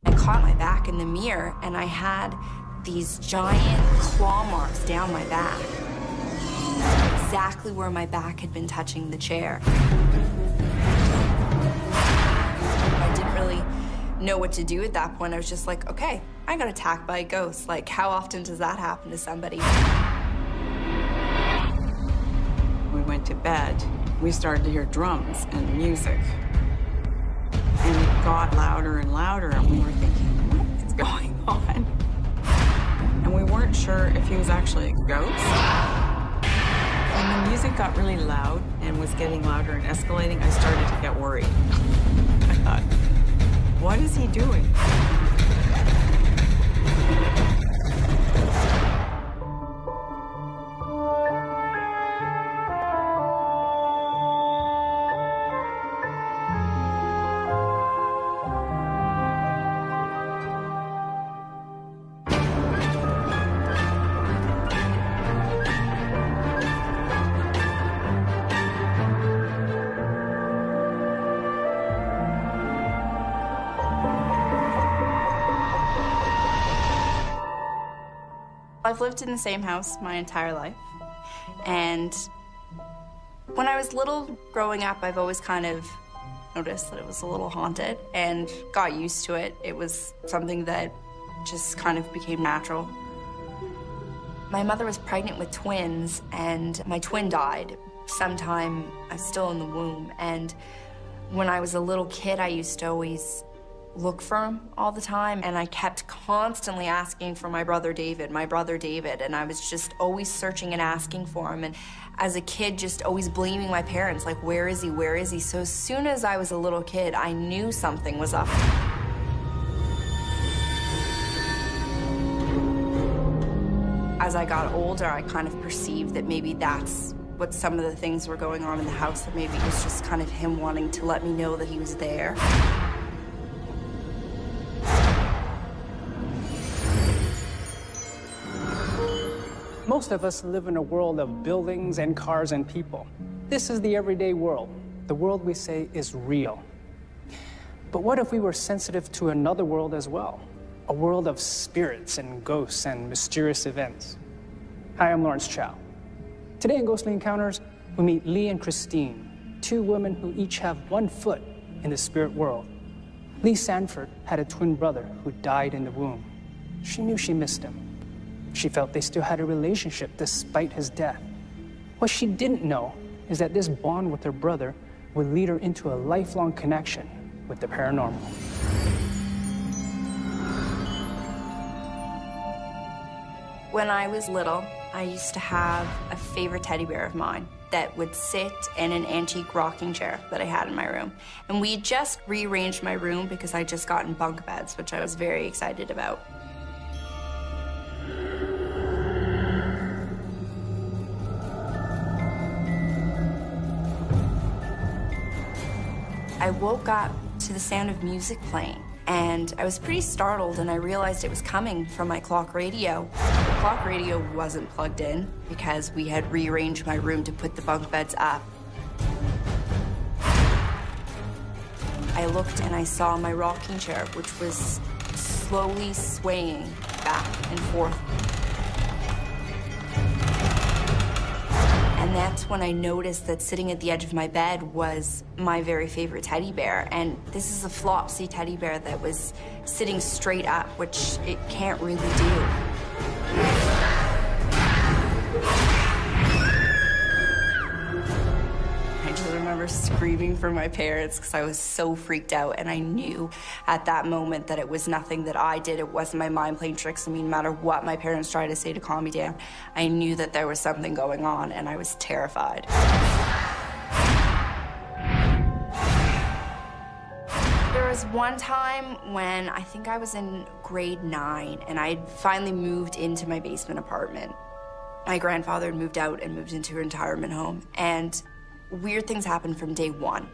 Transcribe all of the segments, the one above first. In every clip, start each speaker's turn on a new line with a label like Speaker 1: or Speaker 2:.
Speaker 1: I caught my back in the mirror, and I had these giant claw marks down my back, exactly where my back had been touching the chair. I didn't really know what to do at that point. I was just like, okay, I got attacked by a ghost. Like, how often does that happen to somebody?
Speaker 2: We went to bed. We started to hear drums and music. And it got louder and louder, and we were thinking, what is going on? And we weren't sure if he was actually a ghost. When the music got really loud and was getting louder and escalating, I started to get worried. I thought, what is he doing?
Speaker 1: I've lived in the same house my entire life, and when I was little growing up, I've always kind of noticed that it was a little haunted and got used to it. It was something that just kind of became natural. My mother was pregnant with twins, and my twin died sometime I was still in the womb, and when I was a little kid, I used to always look for him all the time, and I kept constantly asking for my brother David, and I was just always searching and asking for him, and as a kid just always blaming my parents, like, where is he, where is he? So as soon as I was a little kid, I knew something was up. As I got older, I kind of perceived that maybe that's what some of the things were going on in the house, that maybe it was just kind of him wanting to let me know that he was there.
Speaker 3: Most of us live in a world of buildings and cars and people. This is the everyday world, the world we say is real. But what if we were sensitive to another world as well? A world of spirits and ghosts and mysterious events. Hi, I'm Lawrence Chow. Today in Ghostly Encounters, we meet Lee and Christine, two women who each have one foot in the spirit world. Lee Sanford had a twin brother who died in the womb. She knew she missed him. She felt they still had a relationship despite his death. What she didn't know is that this bond with her brother would lead her into a lifelong connection with the paranormal.
Speaker 1: When I was little, I used to have a favorite teddy bear of mine that would sit in an antique rocking chair that I had in my room. And we just rearranged my room because I just gotten bunk beds, which I was very excited about. I woke up to the sound of music playing, and I was pretty startled, and I realized it was coming from my clock radio. The clock radio wasn't plugged in because we had rearranged my room to put the bunk beds up. I looked and I saw my rocking chair, which was slowly swaying back and forth. And that's when I noticed that sitting at the edge of my bed was my very favorite teddy bear. And this is a Flopsy teddy bear that was sitting straight up, which it can't really do. I just remember screaming for my parents because I was so freaked out, and I knew at that moment that it was nothing that I did. It wasn't my mind playing tricks. I mean, no matter what my parents tried to say to calm me down, I knew that there was something going on, and I was terrified. There was one time when I think I was in grade 9, and I had finally moved into my basement apartment. My grandfather had moved out and moved into a retirement home, and weird things happened from day one.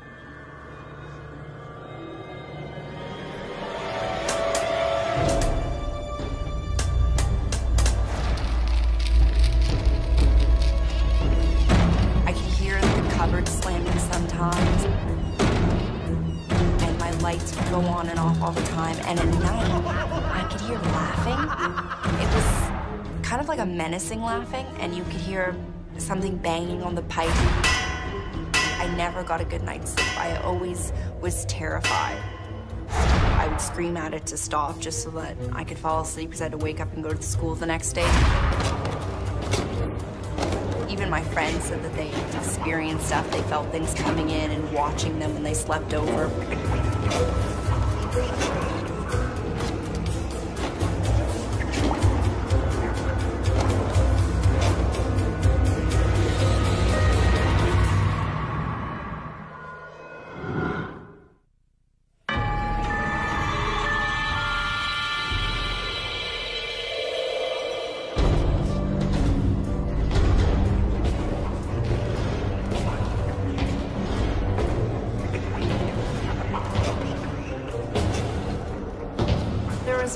Speaker 1: I could hear the cupboard slamming sometimes, and my lights would go on and off all the time. time, and at night, I could hear laughing. It was kind of like a menacing laughing, and you could hear something banging on the pipe. I never got a good night's sleep. I always was terrified. I would scream at it to stop just so that I could fall asleep because I had to wake up and go to school the next day. Even my friends said that they experienced stuff. They felt things coming in and watching them when they slept over.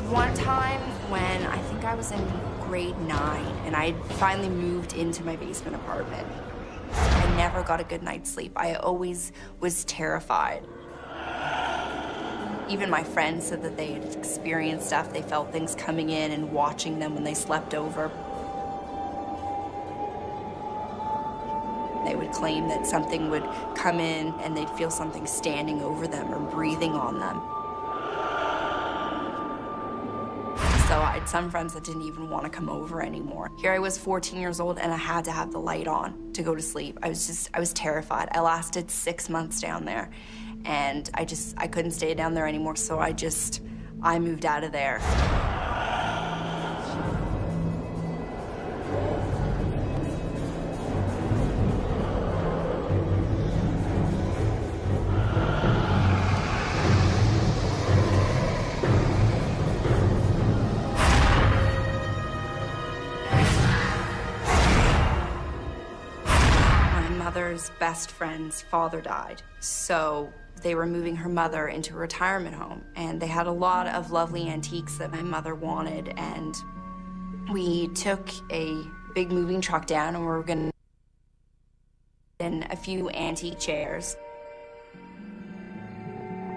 Speaker 1: One time when I think I was in grade 9 and I had finally moved into my basement apartment. I never got a good night's sleep. I always was terrified. Even my friends said that they had experienced stuff. They felt things coming in and watching them when they slept over. They would claim that something would come in and they'd feel something standing over them or breathing on them. So I had some friends that didn't even want to come over anymore. Here I was 14 years old and I had to have the light on to go to sleep. I was terrified. I lasted 6 months down there and I couldn't stay down there anymore. So I moved out of there. Mother's best friend's father died, so they were moving her mother into a retirement home, and they had a lot of lovely antiques that my mother wanted, and we took a big moving truck down and we were gonna in a few antique chairs.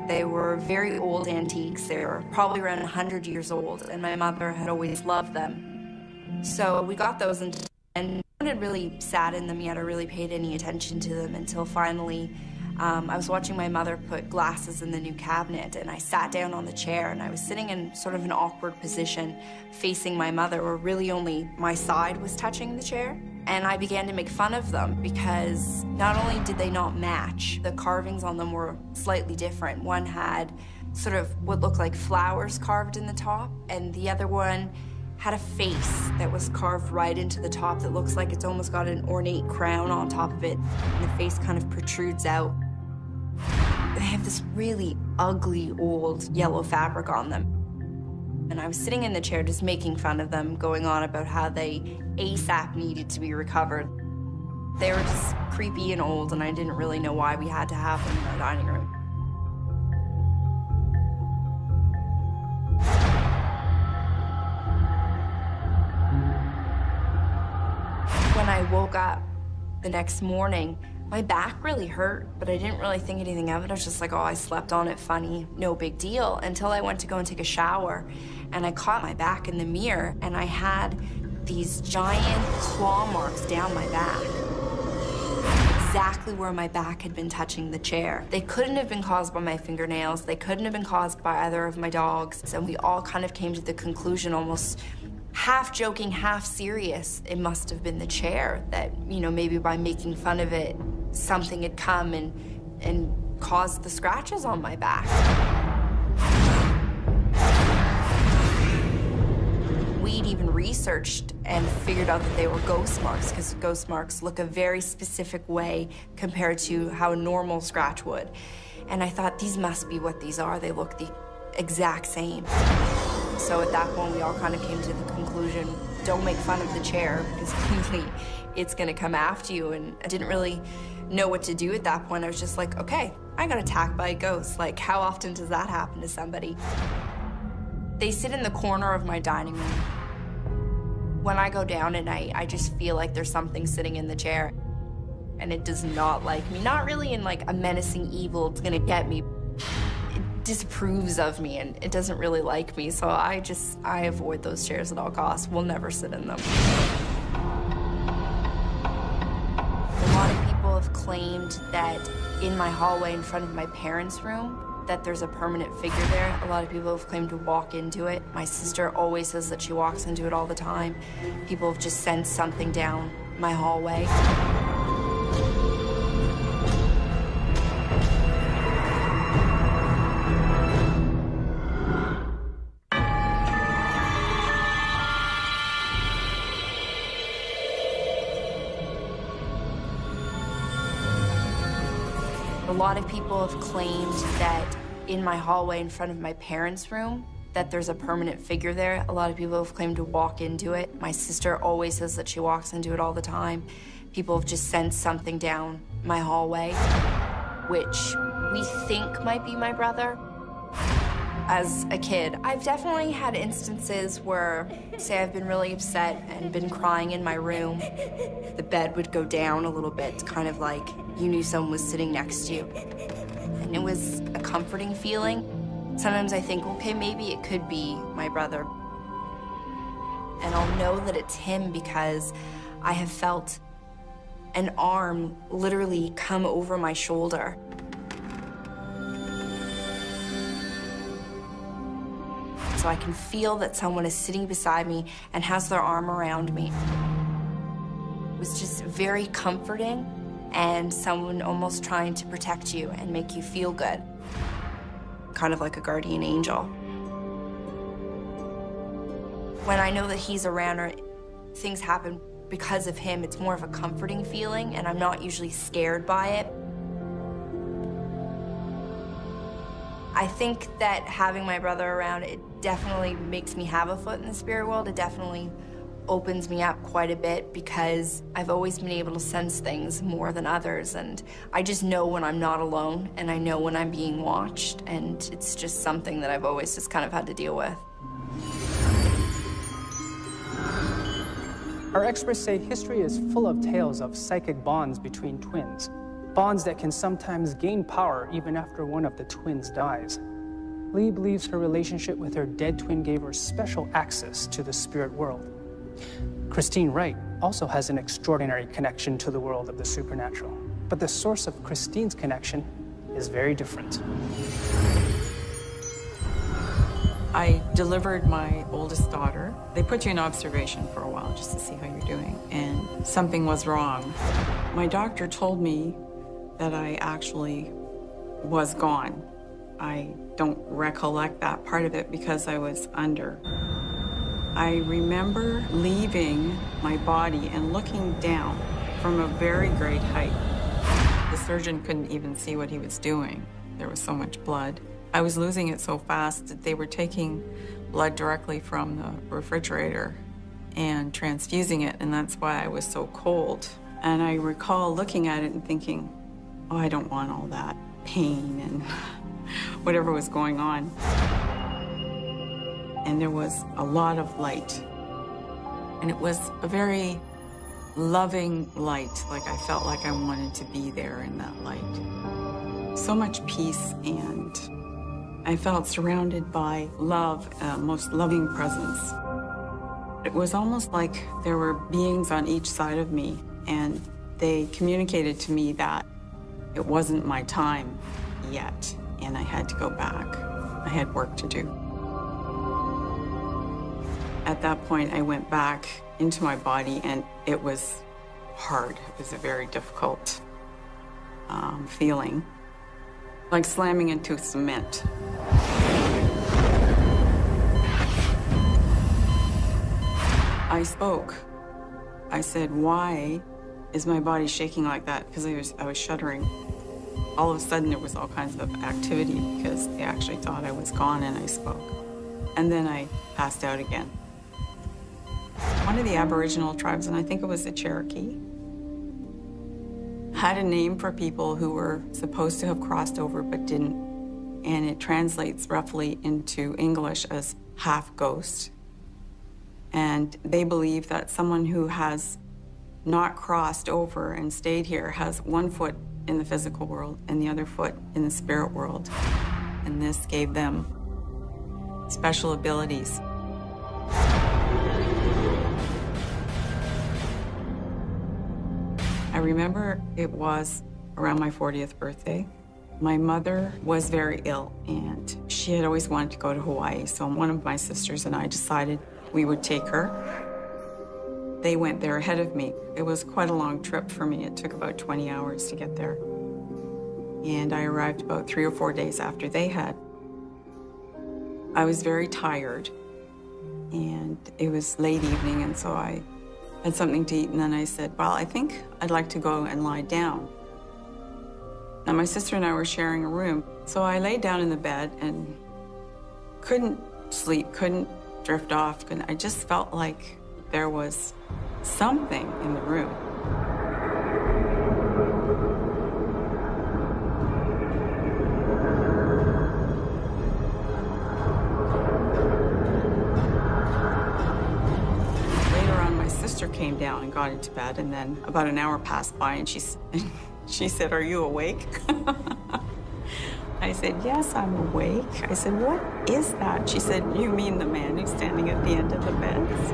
Speaker 1: They were very old antiques. They were probably around 100 years old, and my mother had always loved them. So we got those and had really sat in them yet or really paid any attention to them until finally I was watching my mother put glasses in the new cabinet, and I sat down on the chair and I was sitting in sort of an awkward position facing my mother where really only my side was touching the chair. And I began to make fun of them because not only did they not match, the carvings on them were slightly different. One had sort of what looked like flowers carved in the top, and the other one had a face that was carved right into the top that looks like it's almost got an ornate crown on top of it, and the face kind of protrudes out. They have this really ugly old yellow fabric on them. And I was sitting in the chair just making fun of them, going on about how they ASAP needed to be recovered. They were just creepy and old, and I didn't really know why we had to have them in our dining room. When I woke up the next morning, my back really hurt, but I didn't really think anything of it. I was just like, oh, I slept on it, funny, no big deal, until I went to go and take a shower, and I caught my back in the mirror, and I had these giant claw marks down my back, exactly where my back had been touching the chair. They couldn't have been caused by my fingernails. They couldn't have been caused by either of my dogs, and we all kind of came to the conclusion, almost half joking, half serious, it must have been the chair that, you know, maybe by making fun of it, something had come and caused the scratches on my back. We'd even researched and figured out that they were ghost marks, because ghost marks look a very specific way compared to how a normal scratch would. And I thought, these must be what these are. They look the exact same. So at that point, we all kind of came to the conclusion, don't make fun of the chair, because clearly it's gonna come after you. And I didn't really know what to do at that point. I was just like, okay, I got attacked by a ghost. Like, how often does that happen to somebody? They sit in the corner of my dining room. When I go down at night, I just feel like there's something sitting in the chair, and it does not like me. Not really in like a menacing evil, it's gonna get me. It disapproves of me and it doesn't really like me, so I avoid those chairs at all costs. We'll never sit in them. A lot of people have claimed that in my hallway in front of my parents' room, that there's a permanent figure there. A lot of people have claimed to walk into it. My sister always says that she walks into it all the time. People have just sensed something down my hallway. A lot of people have claimed that in my hallway in front of my parents' room, that there's a permanent figure there. A lot of people have claimed to walk into it. My sister always says that she walks into it all the time. People have just sensed something down my hallway, which we think might be my brother. As a kid, I've definitely had instances where, say I've been really upset and been crying in my room, the bed would go down a little bit, kind of like you knew someone was sitting next to you. And it was a comforting feeling. Sometimes I think, okay, maybe it could be my brother. And I'll know that it's him because I have felt an arm literally come over my shoulder. So I can feel that someone is sitting beside me and has their arm around me. It was just very comforting, and someone almost trying to protect you and make you feel good. Kind of like a guardian angel. When I know that he's around or things happen because of him, it's more of a comforting feeling, and I'm not usually scared by it. I think that having my brother around, it definitely makes me have a foot in the spirit world. It definitely opens me up quite a bit because I've always been able to sense things more than others, and I just know when I'm not alone, and I know when I'm being watched, and it's just something that I've always just kind of had to deal with.
Speaker 3: Our experts say history is full of tales of psychic bonds between twins, bonds that can sometimes gain power even after one of the twins dies. Lee believes her relationship with her dead twin gave her special access to the spirit world. Christine Wright also has an extraordinary connection to the world of the supernatural, but the source of Christine's connection is very different.
Speaker 2: I delivered my oldest daughter. They put you in observation for a while just to see how you're doing, and something was wrong. My doctor told me that I actually was gone. I don't recollect that part of it because I was under. I remember leaving my body and looking down from a very great height. The surgeon couldn't even see what he was doing. There was so much blood. I was losing it so fast that they were taking blood directly from the refrigerator and transfusing it, and that's why I was so cold. And I recall looking at it and thinking, oh, I don't want all that pain and whatever was going on. And there was a lot of light. And it was a very loving light, like I felt like I wanted to be there in that light. So much peace, and I felt surrounded by love, most loving presence. It was almost like there were beings on each side of me, and they communicated to me that it wasn't my time yet, and I had to go back. I had work to do. At that point, I went back into my body, and it was hard. It was a very difficult feeling, like slamming into cement. I spoke. I said, why is my body shaking like that? Because I was shuddering. All of a sudden, there was all kinds of activity because they actually thought I was gone, and I spoke. And then I passed out again. One of the Aboriginal tribes, and I think it was the Cherokee, had a name for people who were supposed to have crossed over but didn't. And it translates roughly into English as half ghost. And they believe that someone who has not crossed over and stayed here has one foot in the physical world and the other foot in the spirit world. and this gave them special abilities. I remember it was around my 40th birthday. My mother was very ill, and she had always wanted to go to Hawaii, so one of my sisters and I decided we would take her. They went there ahead of me. It was quite a long trip for me. It took about 20 hours to get there. And I arrived about 3 or 4 days after they had. I was very tired, and it was late evening, and so I had something to eat, and then I said, well, I think I'd like to go and lie down. Now, my sister and I were sharing a room, so I laid down in the bed and couldn't sleep, couldn't drift off. I just felt like there was something in the room. Came down and got into bed, and then about an hour passed by, and she said, "Are you awake?" I said, "Yes, I'm awake." I said, "What is that?" She said, "You mean the man who's standing at the end of the beds?"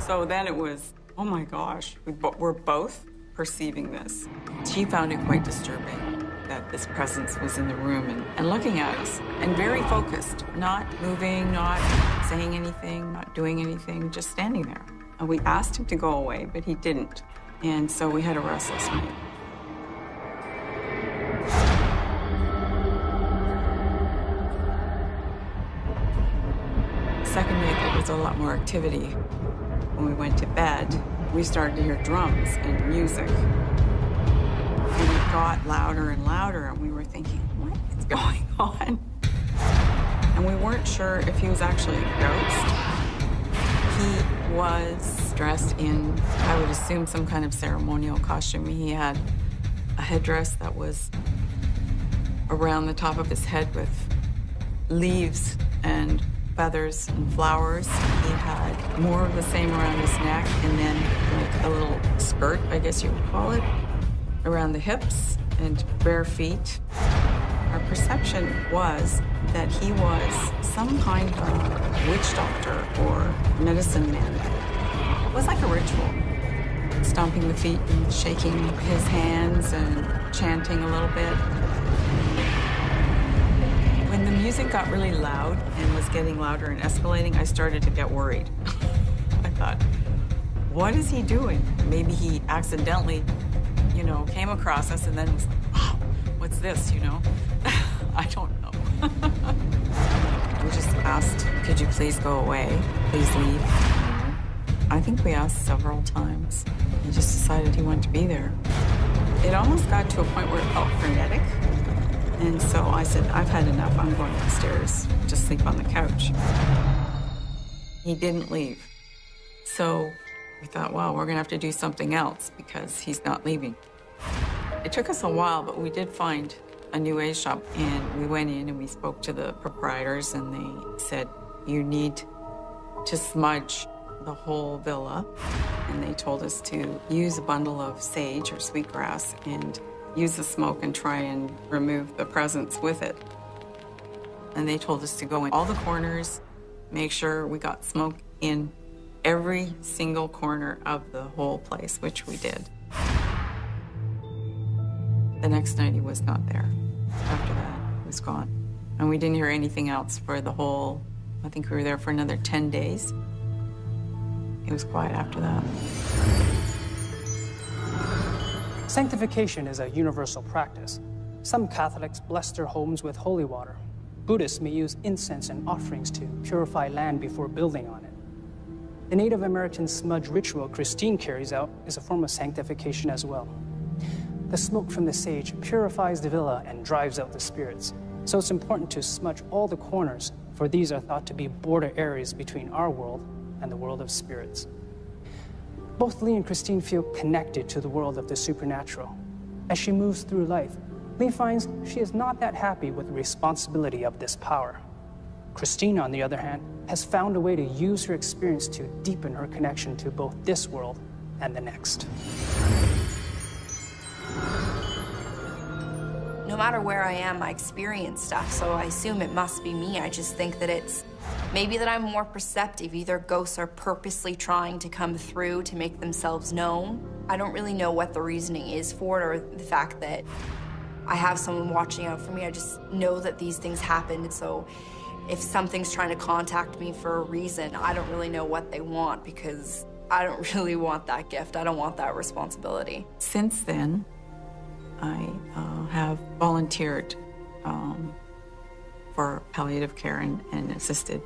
Speaker 2: So then it was, oh my gosh, we're both perceiving this. She found it quite disturbing that this presence was in the room and looking at us, and very focused, not moving, not saying anything, not doing anything, just standing there. And we asked him to go away, but he didn't. And so we had a restless night. Second night, there was a lot more activity. When we went to bed, we started to hear drums and music. And it got louder and louder, and we were thinking, what is going on? And we weren't sure if he was actually a ghost. He was dressed in, I would assume, some kind of ceremonial costume. He had a headdress that was around the top of his head with leaves and feathers and flowers. He had more of the same around his neck, and then like a little skirt, I guess you would call it, around the hips, and bare feet. Our perception was that he was some kind of witch doctor or medicine man. It was like a ritual. Stomping the feet and shaking his hands and chanting a little bit. When the music got really loud and was getting louder and escalating, I started to get worried. I thought, what is he doing? Maybe he accidentally, came across us and then was like, wow, what's this, I don't know. We just asked, could you please go away? Please leave. I think we asked several times. He just decided he wanted to be there. It almost got to a point where it felt frenetic. And so I said, I've had enough. I'm going upstairs to sleep on the couch. He didn't leave. So we thought, well, we're going to have to do something else because he's not leaving. It took us a while, but we did find a New Age shop, and we went in and we spoke to the proprietors, and they said, you need to smudge the whole villa. And they told us to use a bundle of sage or sweetgrass and use the smoke and try and remove the presence with it. And they told us to go in all the corners, make sure we got smoke in every single corner of the whole place, which we did. The next night he was not there. After that, he was gone. And we didn't hear anything else for the whole, I think we were there for another 10 days. It was quiet after that.
Speaker 3: Sanctification is a universal practice. Some Catholics bless their homes with holy water. Buddhists may use incense and offerings to purify land before building on it. The Native American smudge ritual Christine carries out is a form of sanctification as well. The smoke from the sage purifies the villa and drives out the spirits. So it's important to smudge all the corners, for these are thought to be border areas between our world and the world of spirits. Both Lee and Christine feel connected to the world of the supernatural. As she moves through life, Lee finds she is not that happy with the responsibility of this power. Christine, on the other hand, has found a way to use her experience to deepen her connection to both this world and the next.
Speaker 1: no matter where I am, I experience stuff, so I assume it must be me. I just think that it's maybe that I'm more perceptive. Either ghosts are purposely trying to come through to make themselves known. I don't really know what the reasoning is for it, or the fact that I have someone watching out for me. I just know that these things happen, and so if something's trying to contact me for a reason, I don't really know what they want, because I don't really want that gift. I don't want that responsibility.
Speaker 2: Since then, I have volunteered for palliative care and assisted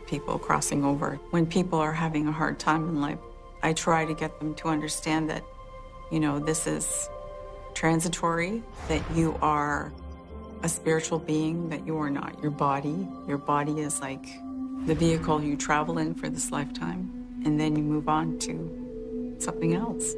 Speaker 2: people crossing over. When people are having a hard time in life, I try to get them to understand that, you know, this is transitory, that you are a spiritual being, that you are not your body. Your body is like the vehicle you travel in for this lifetime, and then you move on to something else.